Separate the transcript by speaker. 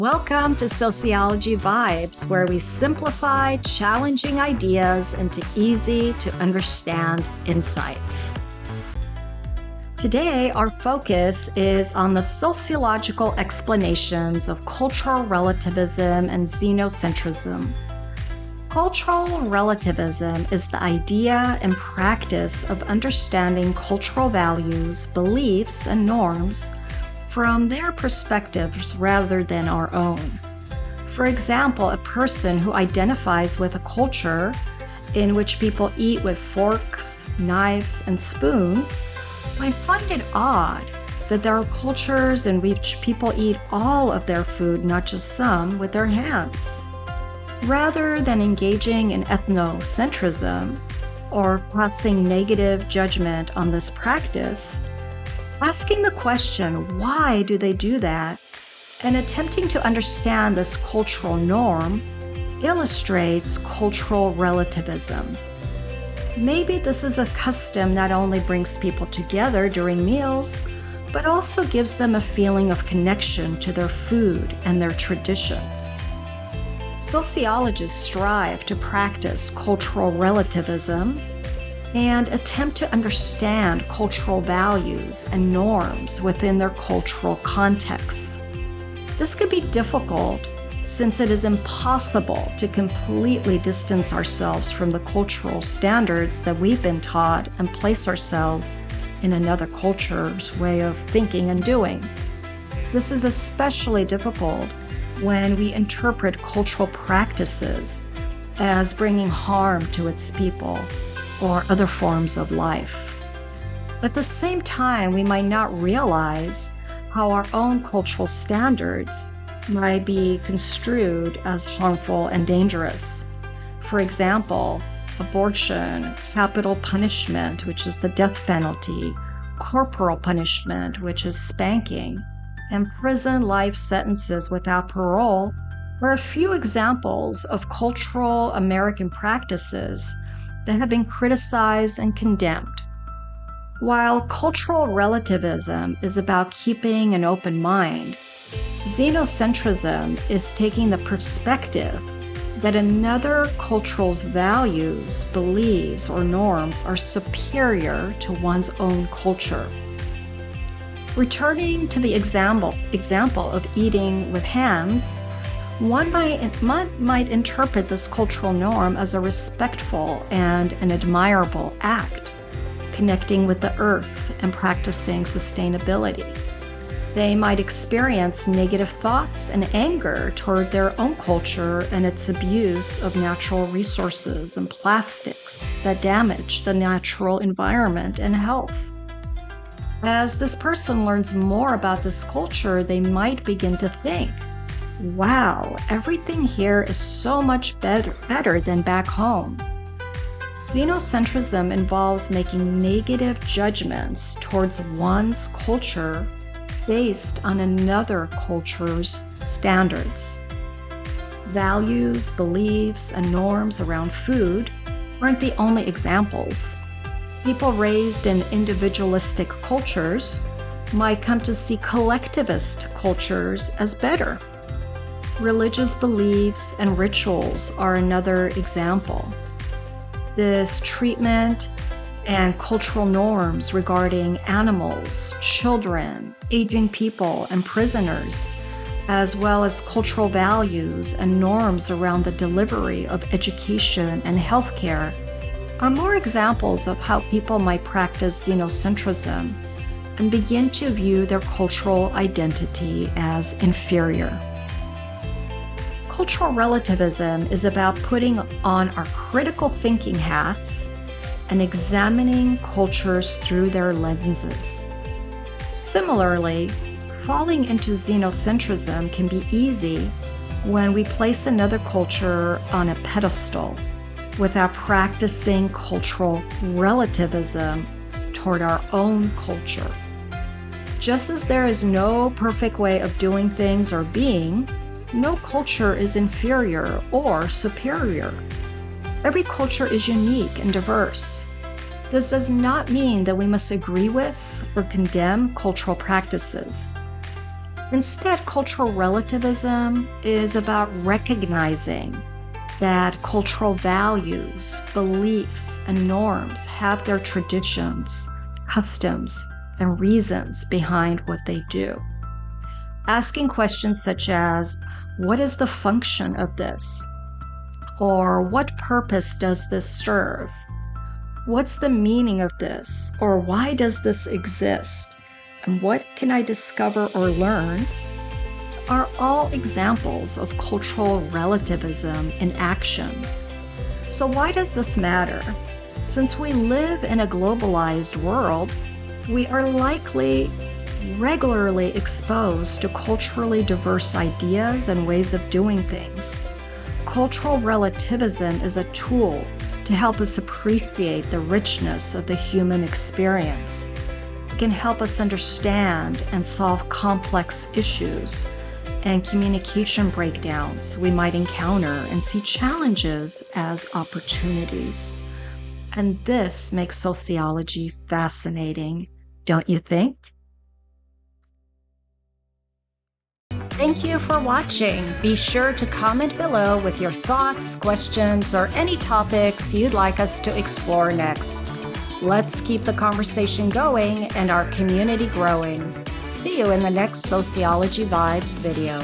Speaker 1: Welcome to Sociology Vibes, where we simplify challenging ideas into easy to understand insights. Today, our focus is on the sociological explanations of cultural relativism and xenocentrism. Cultural relativism is the idea and practice of understanding cultural values, beliefs, and norms from their perspectives rather than our own. For example, a person who identifies with a culture in which people eat with forks, knives, and spoons might find it odd that there are cultures in which people eat all of their food, not just some, with their hands. Rather than engaging in ethnocentrism or passing negative judgment on this practice, asking the question, why do they do that, and attempting to understand this cultural norm illustrates cultural relativism. Maybe this is a custom that not only brings people together during meals, but also gives them a feeling of connection to their food and their traditions. Sociologists strive to practice cultural relativism and attempt to understand cultural values and norms within their cultural contexts. This can be difficult since it is impossible to completely distance ourselves from the cultural standards that we've been taught and place ourselves in another culture's way of thinking and doing. This is especially difficult when we interpret cultural practices as bringing harm to its people or other forms of life. At the same time, we might not realize how our own cultural standards might be construed as harmful and dangerous. For example, abortion, capital punishment, which is the death penalty, corporal punishment, which is spanking, and prison life sentences without parole are a few examples of cultural American practices that have been criticized and condemned. While cultural relativism is about keeping an open mind, xenocentrism is taking the perspective that another cultural's values, beliefs, or norms are superior to one's own culture. Returning to the example of eating with hands, one might interpret this cultural norm as a respectful and an admirable act, connecting with the earth and practicing sustainability. They might experience negative thoughts and anger toward their own culture and its abuse of natural resources and plastics that damage the natural environment and health. As this person learns more about this culture, they might begin to think, wow, everything here is so much better than back home. Xenocentrism involves making negative judgments towards one's culture based on another culture's standards. Values, beliefs, and norms around food aren't the only examples. People raised in individualistic cultures might come to see collectivist cultures as better. Religious beliefs and rituals are another example. This treatment and cultural norms regarding animals, children, aging people, and prisoners, as well as cultural values and norms around the delivery of education and healthcare, are more examples of how people might practice xenocentrism and begin to view their cultural identity as inferior. Cultural relativism is about putting on our critical thinking hats and examining cultures through their lenses. Similarly, falling into xenocentrism can be easy when we place another culture on a pedestal without practicing cultural relativism toward our own culture. Just as there is no perfect way of doing things or being, no culture is inferior or superior. Every culture is unique and diverse. This does not mean that we must agree with or condemn cultural practices. Instead, cultural relativism is about recognizing that cultural values, beliefs, and norms have their traditions, customs, and reasons behind what they do. Asking questions such as, what is the function of this? Or what purpose does this serve? What's the meaning of this? Or why does this exist? And what can I discover or learn? Are all examples of cultural relativism in action. So why does this matter? Since we live in a globalized world, we are likely regularly exposed to culturally diverse ideas and ways of doing things. Cultural relativism is a tool to help us appreciate the richness of the human experience. It can help us understand and solve complex issues and communication breakdowns we might encounter and see challenges as opportunities. And this makes sociology fascinating, don't you think? Thank you for watching. Be sure to comment below with your thoughts, questions, or any topics you'd like us to explore next. Let's keep the conversation going and our community growing. See you in the next Sociology Vibes video.